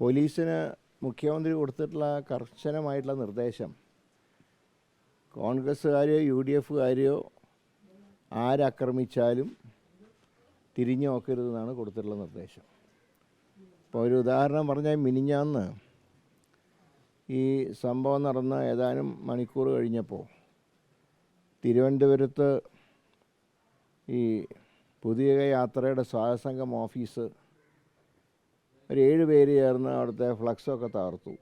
പോലീസിന് മുഖ്യമന്ത്രി കൊടുത്തിട്ടുള്ള കർശനമായിട്ടുള്ള നിർദ്ദേശം കോൺഗ്രസ്സുകാരെയോ യു ഡി എഫുകാരെയോ ആരാക്രമിച്ചാലും തിരിഞ്ഞു നോക്കരുതെന്നാണ് കൊടുത്തിട്ടുള്ള നിർദ്ദേശം. ഇപ്പോൾ ഒരു ഉദാഹരണം പറഞ്ഞാൽ, മിനിഞ്ഞാന്ന് ഈ സംഭവം നടന്ന ഏതാനും മണിക്കൂർ കഴിഞ്ഞപ്പോൾ തിരുവനന്തപുരത്ത് ഈ പുതിയ യാത്രയുടെ സ്വാഗതസംഘം ഓഫീസ് ഒരു 7 പേര് ചേർന്ന് അവിടുത്തെ ഫ്ലക്സൊക്കെ തകർത്തു.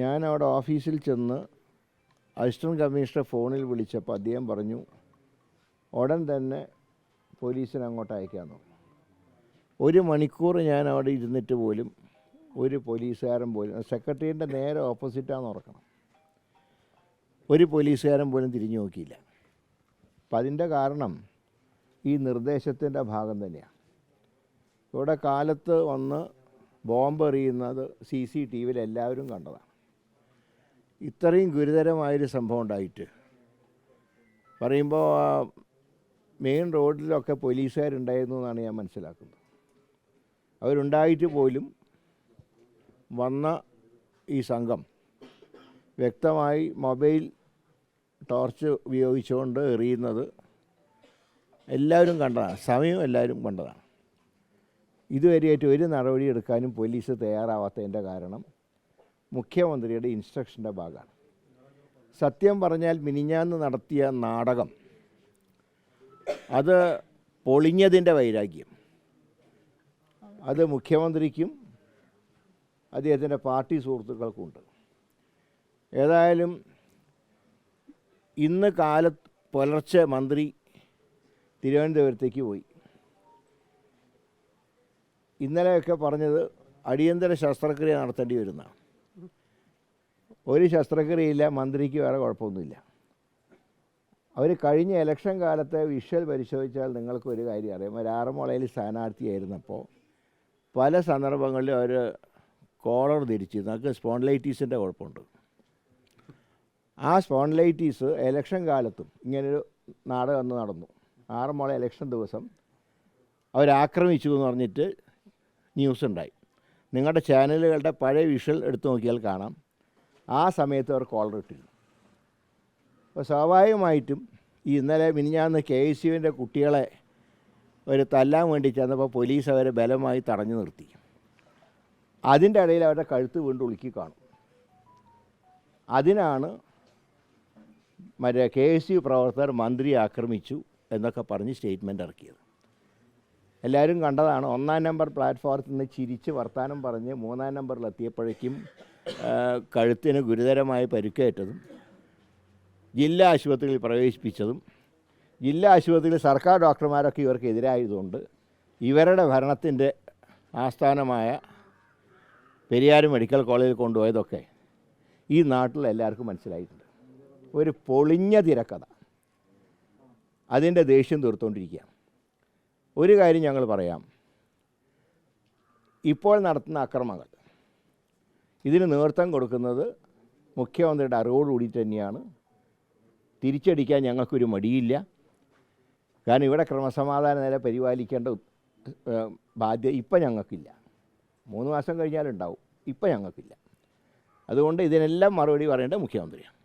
ഞാൻ അവിടെ ഓഫീസിൽ ചെന്ന് അസിസ്റ്റൻറ്റ് കമ്മീഷണറെ ഫോണിൽ വിളിച്ചപ്പോൾ അദ്ദേഹം പറഞ്ഞു ഉടൻ തന്നെ പോലീസിനെ അങ്ങോട്ട് അയക്കാമെന്ന്. 1 മണിക്കൂർ ഞാൻ അവിടെ ഇരുന്നിട്ട് പോലും ഒരു പോലീസുകാരൻ പോലും, സെക്രട്ടറിയുടെ നേരെ ഓപ്പോസിറ്റാണെന്ന് ഓർക്കണം, ഒരു പോലീസുകാരൻ പോലും തിരിഞ്ഞു നോക്കിയില്ല. അപ്പം അതിൻ്റെ കാരണം ഈ നിർദ്ദേശത്തിൻ്റെ ഭാഗം തന്നെയാണ്. ഇവിടെ കാലത്ത് വന്ന് ബോംബ് എറിയുന്നത് CCTVയിൽ എല്ലാവരും കണ്ടതാണ്. ഇത്രയും ഗുരുതരമായൊരു സംഭവം ഉണ്ടായിട്ട് പറയുമ്പോൾ മെയിൻ റോഡിലൊക്കെ പോലീസുകാരുണ്ടായിരുന്നു എന്നാണ് ഞാൻ മനസ്സിലാക്കുന്നത്. അവരുണ്ടായിട്ട് പോലും വന്ന ഈ സംഘം വ്യക്തമായി മൊബൈൽ ടോർച്ച് ഉപയോഗിച്ചുകൊണ്ട് എറിയുന്നത് എല്ലാവരും കണ്ടതാണ്, സമയം എല്ലാവരും കണ്ടതാണ്. ഇതുവരെയായിട്ട് ഒരു നടപടി എടുക്കാനും പോലീസ് തയ്യാറാവാത്തതിൻ്റെ കാരണം മുഖ്യമന്ത്രിയുടെ ഇൻസ്ട്രക്ഷൻ്റെ ഭാഗമാണ്. സത്യം പറഞ്ഞാൽ മിനിഞ്ഞാന്ന് നടത്തിയ നാടകം അത് പൊളിഞ്ഞതിൻ്റെ വൈരാഗ്യം അത് മുഖ്യമന്ത്രിക്കും അദ്ദേഹത്തിൻ്റെ പാർട്ടി സുഹൃത്തുക്കൾക്കുണ്ട്. ഏതായാലും ഇന്ന് പുലർച്ചെ മന്ത്രി തിരുവനന്തപുരത്തേക്ക് പോയി. ഇന്നലെയൊക്കെ പറഞ്ഞത് അടിയന്തര ശസ്ത്രക്രിയ നടത്തേണ്ടി വരുന്നതാണ്. ഒരു ശസ്ത്രക്രിയയില്ല, മന്ത്രിക്ക് വേറെ കുഴപ്പമൊന്നുമില്ല. അവർ കഴിഞ്ഞ ഇലക്ഷൻ കാലത്തെ വിഷ്വൽ പരിശോധിച്ചാൽ നിങ്ങൾക്ക് ഒരു കാര്യം അറിയാം. ഒരു ആറന്മുളയിൽ സ്ഥാനാർത്ഥിയായിരുന്നപ്പോൾ പല സന്ദർഭങ്ങളിലും അവർ കോളർ ധരിച്ച്, നമുക്ക് സ്പോൺലൈറ്റീസിൻ്റെ കുഴപ്പമുണ്ട്. ആ സ്പോൺലൈറ്റീസ് ഇലക്ഷൻ കാലത്തും ഇങ്ങനൊരു നാടകം നടന്നു. ആറന്മുള ഇലക്ഷൻ ദിവസം അവരാക്രമിച്ചു എന്ന് പറഞ്ഞിട്ട് ന്യൂസ് ഉണ്ടായി. നിങ്ങളുടെ ചാനലുകളുടെ പഴയ വിഷ്വൽ എടുത്തു നോക്കിയാൽ കാണാം. ആ സമയത്ത് അവർ കോളർ ഇട്ടിരുന്നു. അപ്പോൾ സ്വാഭാവികമായിട്ടും ഈ ഇന്നലെ മിനിഞ്ഞാന്ന് KSUവിൻ്റെ കുട്ടികളെ ഒരു തല്ലാൻ വേണ്ടി ചെന്നപ്പോൾ പോലീസ് അവരെ ബലമായി തടഞ്ഞു നിർത്തി. അതിൻ്റെ ഇടയിൽ അവരുടെ കഴുത്ത് വീണ്ടും ഉളുക്കി കാണും. അതിനാണ് KSU പ്രവർത്തകർ മന്ത്രിയെ ആക്രമിച്ചു എന്നൊക്കെ പറഞ്ഞ് സ്റ്റേറ്റ്മെൻ്റ് ഇറക്കിയത്. എല്ലാവരും കണ്ടതാണ്. 1-ാം നമ്പർ പ്ലാറ്റ്ഫോമത്തിൽ നിന്ന് ചിരിച്ച് വർത്തമാനം പറഞ്ഞ് 3-ാം നമ്പറിലെത്തിയപ്പോഴേക്കും കഴുത്തിന് ഗുരുതരമായി പരിക്കേറ്റതും ജില്ലാ ആശുപത്രിയിൽ പ്രവേശിപ്പിച്ചതും ജില്ലാ ആശുപത്രിയിൽ സർക്കാർ ഡോക്ടർമാരൊക്കെ ഇവർക്ക് എതിരായതുകൊണ്ട് ഇവരുടെ ഭരണത്തിൻ്റെ ആസ്ഥാനമായ പെരിയാർ മെഡിക്കൽ കോളേജിൽ കൊണ്ടുപോയതൊക്കെ ഈ നാട്ടിൽ എല്ലാവർക്കും മനസ്സിലായിട്ടുണ്ട്. ഒരു പൊളിഞ്ഞ തിരക്കഥ, അതിൻ്റെ ദേഷ്യം തീർത്തുകൊണ്ടിരിക്കുക. ഒരു കാര്യം ഞങ്ങൾ പറയാം, ഇപ്പോൾ നടത്തുന്ന അക്രമങ്ങൾ ഇതിന് നേതൃത്വം കൊടുക്കുന്നത് മുഖ്യമന്ത്രിയുടെ അറിവോടുകൂടി തന്നെയാണ്. തിരിച്ചടിക്കാൻ ഞങ്ങൾക്കൊരു മടിയില്ല. കാരണം ഇവിടെ ക്രമസമാധാന നില പരിപാലിക്കേണ്ട ബാധ്യത ഇപ്പം ഞങ്ങൾക്കില്ല. 3 മാസം കഴിഞ്ഞാലുണ്ടാവും, ഇപ്പം ഞങ്ങൾക്കില്ല. അതുകൊണ്ട് ഇതിനെല്ലാം മറുപടി പറയേണ്ടത് മുഖ്യമന്ത്രിയാണ്.